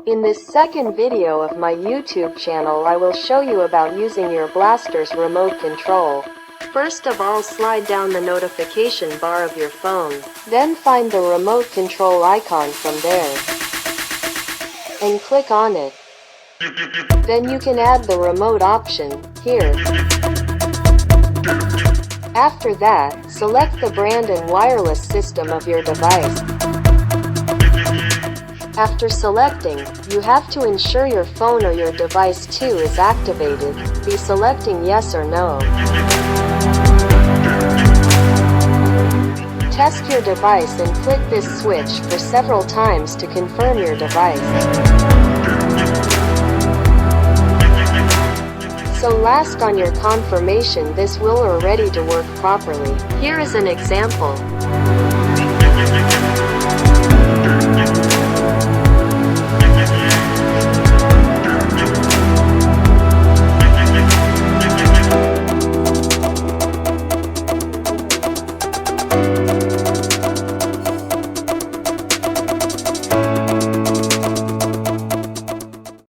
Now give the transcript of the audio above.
In this second video of my YouTube channel, I will show you about using your blaster's remote control. First of all, slide down the notification bar of your phone. Then find the remote control icon from there and click on it. Then you can add the remote option here. After that, select the brand and wireless system of your device. After selecting, you have to ensure your phone or your device too is activated. Be selecting yes or no. Test your device and click this switch for several times to confirm your device. So last on your confirmation this will are ready to work properly. Here is an example.